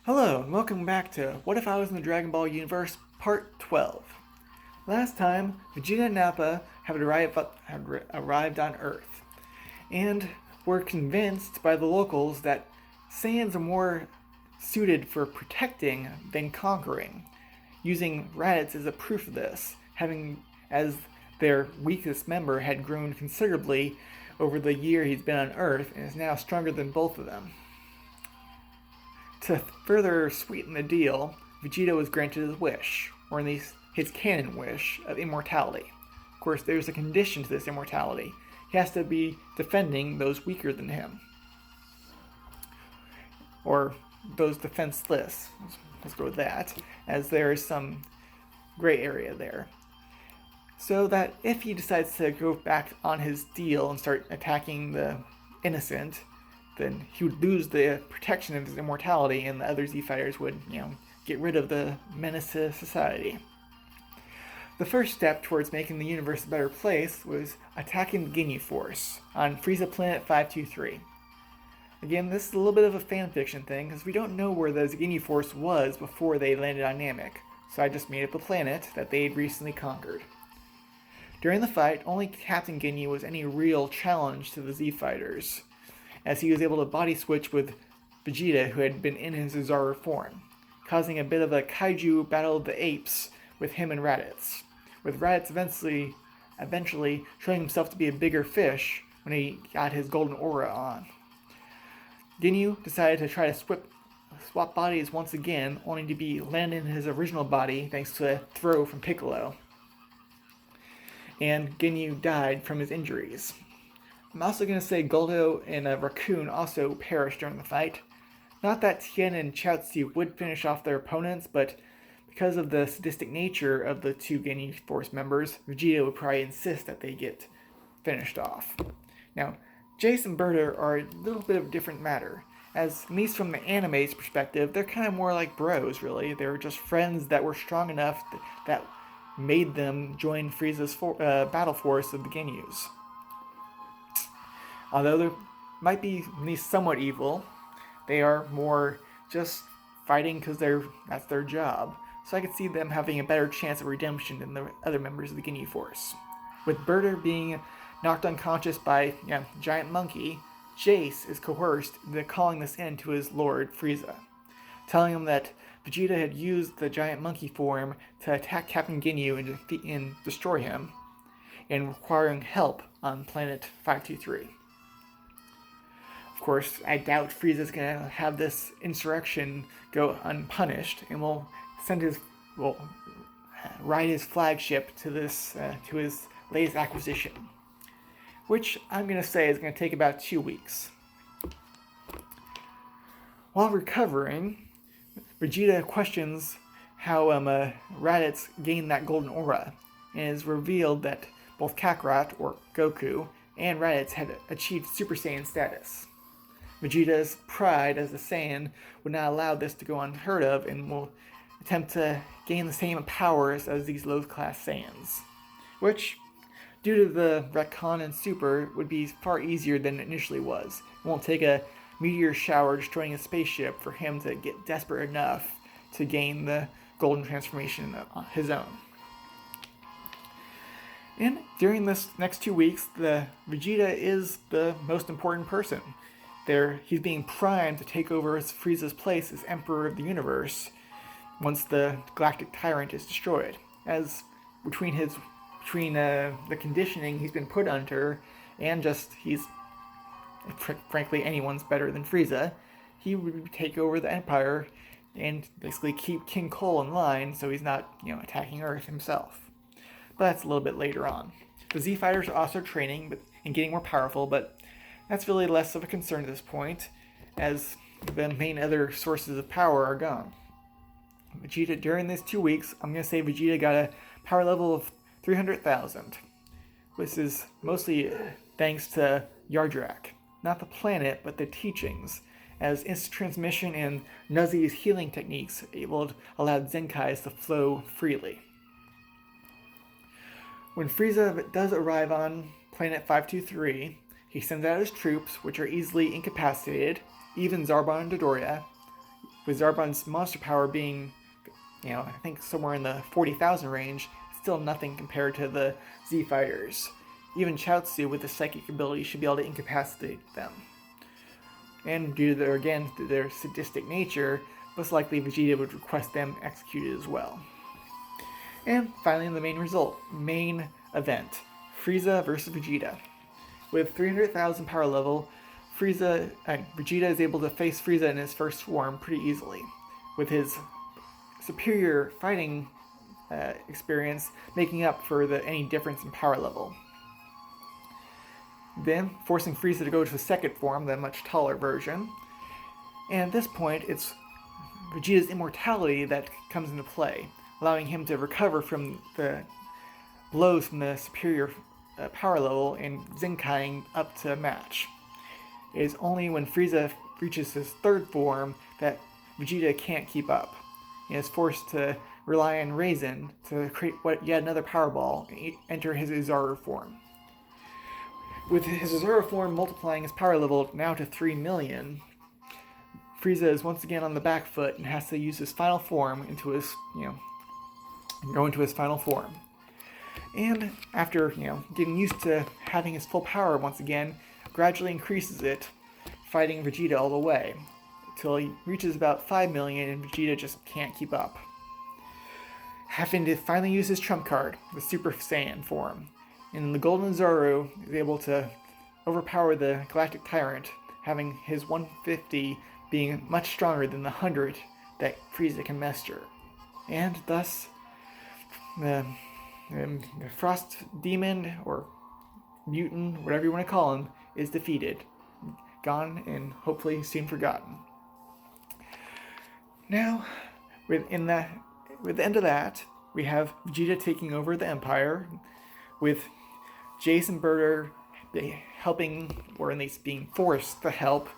Hello, and welcome back to What If I Was in the Dragon Ball Universe, Part 12. Last time, Vegeta and Nappa had arrived on Earth, and were convinced by the locals that Saiyans are more suited for protecting than conquering, using Raditz as a proof of this, having as their weakest member had grown considerably over the year he's been on Earth and is now stronger than both of them. To further sweeten the deal, Vegeta was granted his wish, or at least his canon wish, of immortality. Of course, there's a condition to this immortality. He has to be defending those weaker than him. Or those defenseless. Let's go with that, as there is some gray area there. So that if he decides to go back on his deal and start attacking the innocent, then he would lose the protection of his immortality, and the other Z fighters would, get rid of the menace to society. The first step towards making the universe a better place was attacking the Ginyu Force on Frieza Planet 523. Again, this is a little bit of a fanfiction thing, because we don't know where the Ginyu Force was before they landed on Namek, so I just made up a planet that they'd recently conquered. During the fight, only Captain Ginyu was any real challenge to the Z fighters, as he was able to body switch with Vegeta, who had been in his Zaru form, causing a bit of a kaiju battle of the apes with him and Raditz, with Raditz eventually showing himself to be a bigger fish when he got his golden aura on. Ginyu decided to try to swap bodies once again, only to be landed in his original body thanks to a throw from Piccolo. And Ginyu died from his injuries. I'm also going to say Goldo and Raccoon also perished during the fight. Not that Tien and Chaozu would finish off their opponents, but because of the sadistic nature of the two Ginyu Force members, Vegeta would probably insist that they get finished off. Now, Jace and Berta are a little bit of a different matter, as at least from the anime's perspective, they're kind of more like bros, really. They were just friends that were strong enough that made them join Frieza's battle force of the Ginyus. Although they might be at least somewhat evil, they are more just fighting because that's their job. So I could see them having a better chance of redemption than the other members of the Ginyu Force. With Berta being knocked unconscious by Giant Monkey, Jace is coerced into calling this in to his lord, Frieza, telling him that Vegeta had used the Giant Monkey form to attack Captain Ginyu and destroy him, and requiring help on planet 523. Of course, I doubt Frieza's going to have this insurrection go unpunished, and will ride his flagship to his latest acquisition, which I'm going to say is going to take about 2 weeks. While recovering, Vegeta questions how Raditz gained that golden aura, and it is revealed that both Kakarot, or Goku, and Raditz had achieved Super Saiyan status. Vegeta's pride as a Saiyan would not allow this to go unheard of, and will attempt to gain the same powers as these low-class Saiyans, which, due to the retcon and Super, would be far easier than it initially was. It won't take a meteor shower destroying a spaceship for him to get desperate enough to gain the golden transformation on his own. And during this next 2 weeks, the Vegeta is the most important person. He's being primed to take over Frieza's place as Emperor of the Universe once the Galactic Tyrant is destroyed. As between the conditioning he's been put under, and just frankly anyone's better than Frieza, he would take over the Empire and basically keep King Cole in line so he's not attacking Earth himself. But that's a little bit later on. The Z fighters are also training and getting more powerful, but that's really less of a concern at this point, as the main other sources of power are gone. Vegeta, during these 2 weeks, I'm going to say Vegeta got a power level of 300,000. This is mostly thanks to Yardrak. Not the planet, but the teachings, as instant transmission and Nuzzy's healing techniques allowed Zenkais to flow freely. When Frieza does arrive on planet 523, he sends out his troops, which are easily incapacitated, even Zarbon and Dodoria, with Zarbon's monster power being, I think somewhere in the 40,000 range, still nothing compared to the Z Fighters. Even Chaozu with the psychic ability should be able to incapacitate them. And due to their sadistic nature, most likely Vegeta would request them executed as well. And finally, the main event, Frieza versus Vegeta. With 300,000 power level, Vegeta is able to face Frieza in his first form pretty easily, with his superior fighting experience making up for any difference in power level. Then, forcing Frieza to go to his second form, the much taller version. And at this point, it's Vegeta's immortality that comes into play, allowing him to recover from the blows from the superior power level and Zenkaiing up to match. It is only when Frieza reaches his third form that Vegeta can't keep up. He is forced to rely on Raisin to create yet another Power Ball and enter his Uzaru form. With his Uzaru form multiplying his power level now to 3 million, Frieza is once again on the back foot and has to use his final form go into his final form. And after, getting used to having his full power once again, gradually increases it, fighting Vegeta all the way, until he reaches about 5 million and Vegeta just can't keep up. Having to finally use his trump card, the Super Saiyan form. And the Golden Zoro is able to overpower the Galactic Tyrant, having his 150 being much stronger than the 100 that Frieza can muster. And thus, the Frost Demon, or Mutant, whatever you want to call him, is defeated, gone, and hopefully soon forgotten. Now, with the end of that, we have Vegeta taking over the Empire, with Jason Birder helping, or at least being forced to help,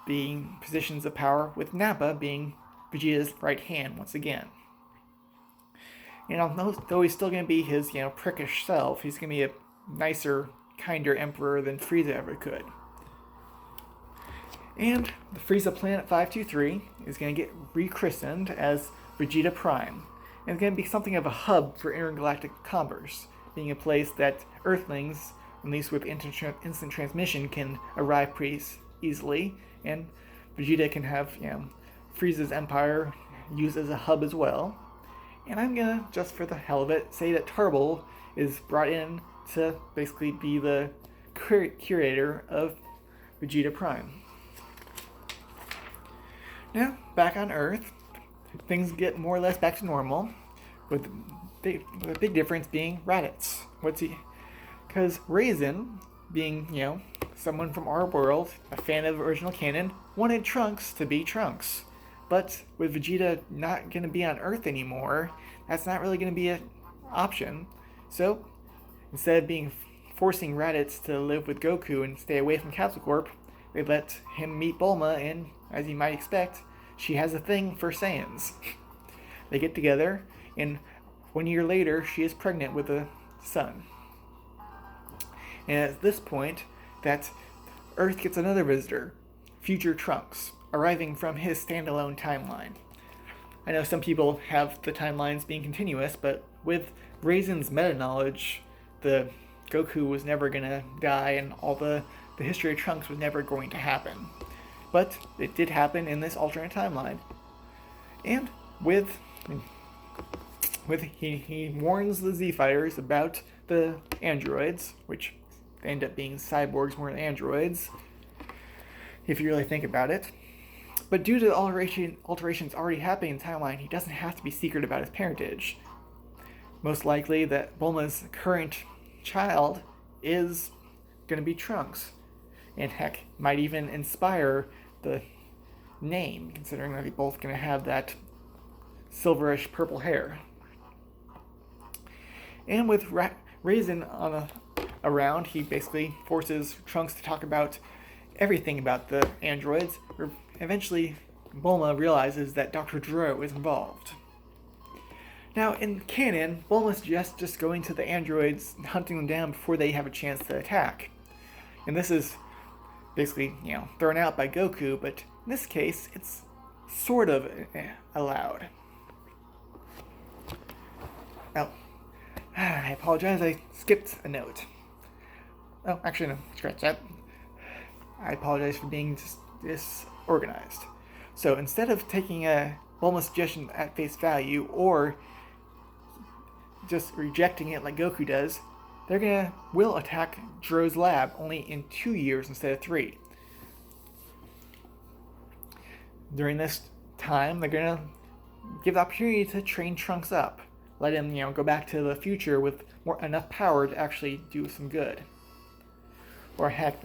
being positions of power, with Nappa being Vegeta's right hand once again. Though he's still going to be his, prickish self, he's going to be a nicer, kinder emperor than Frieza ever could. And the Frieza Planet 523 is going to get rechristened as Vegeta Prime. And it's going to be something of a hub for intergalactic commerce, being a place that Earthlings, at least with instant transmission, can arrive pretty easily, and Vegeta can have, Frieza's empire used as a hub as well. And I'm going to, just for the hell of it, say that Tarble is brought in to basically be the curator of Vegeta Prime. Now, back on Earth, things get more or less back to normal, with the big difference being Raditz. Because Raisin, being, someone from our world, a fan of original canon, wanted Trunks to be Trunks. But with Vegeta not going to be on Earth anymore, that's not really going to be an option. So, instead of forcing Raditz to live with Goku and stay away from Capsule Corp, they let him meet Bulma, and, as you might expect, she has a thing for Saiyans. They get together, and 1 year later, she is pregnant with a son. And at this point, that Earth gets another visitor, future Trunks, arriving from his standalone timeline. I know some people have the timelines being continuous, but with Raisin's meta-knowledge, the Goku was never going to die, and all the history of Trunks was never going to happen. But it did happen in this alternate timeline. And he warns the Z Fighters about the androids, which end up being cyborgs more than androids, if you really think about it. But due to the alterations already happening in the timeline, he doesn't have to be secret about his parentage. Most likely that Bulma's current child is going to be Trunks. And heck, might even inspire the name, considering that they're both going to have that silverish purple hair. And with Raisin around, he basically forces Trunks to talk about everything about the androids. Eventually, Bulma realizes that Dr. Gero is involved. Now, in canon, Bulma's just going to the androids and hunting them down before they have a chance to attack. And this is basically, thrown out by Goku, but in this case, it's sort of allowed. Oh, I apologize, I skipped a note. Oh, actually, no, scratch that. I apologize for being disorganized. So instead of taking a wellness suggestion at face value or just rejecting it like Goku does, will attack Jiro's lab only in 2 years instead of 3. During this time, they're gonna give the opportunity to train Trunks up, let him go back to the future with enough power to actually do some good. Or heck,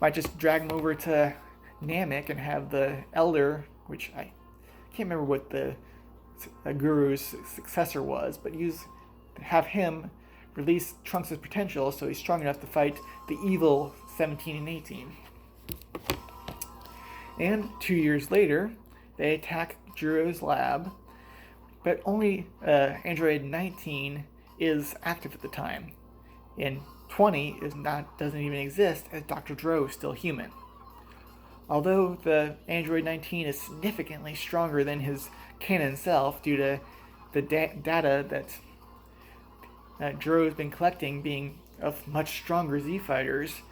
might just drag him over to Namek and have the Elder, which I can't remember what the Guru's successor was, but have him release Trunks' potential so he's strong enough to fight the evil 17 and 18. And 2 years later, they attack Jiro's lab, but only Android 19 is active at the time, and 20 doesn't even exist, as Dr. Jiro is still human. Although the Android 19 is significantly stronger than his Canon self due to the data that Jiro has been collecting being of much stronger Z fighters,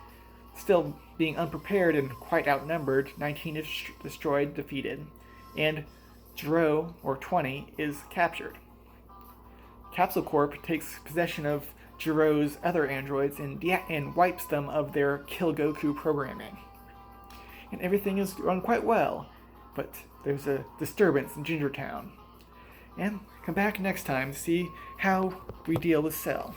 still being unprepared and quite outnumbered, 19 is destroyed, defeated, and Jiro, or 20, is captured. Capsule Corp takes possession of Jiro's other androids and wipes them of their Kill Goku programming. And everything is run quite well, but there's a disturbance in Ginger Town. And come back next time to see how we deal with Cell.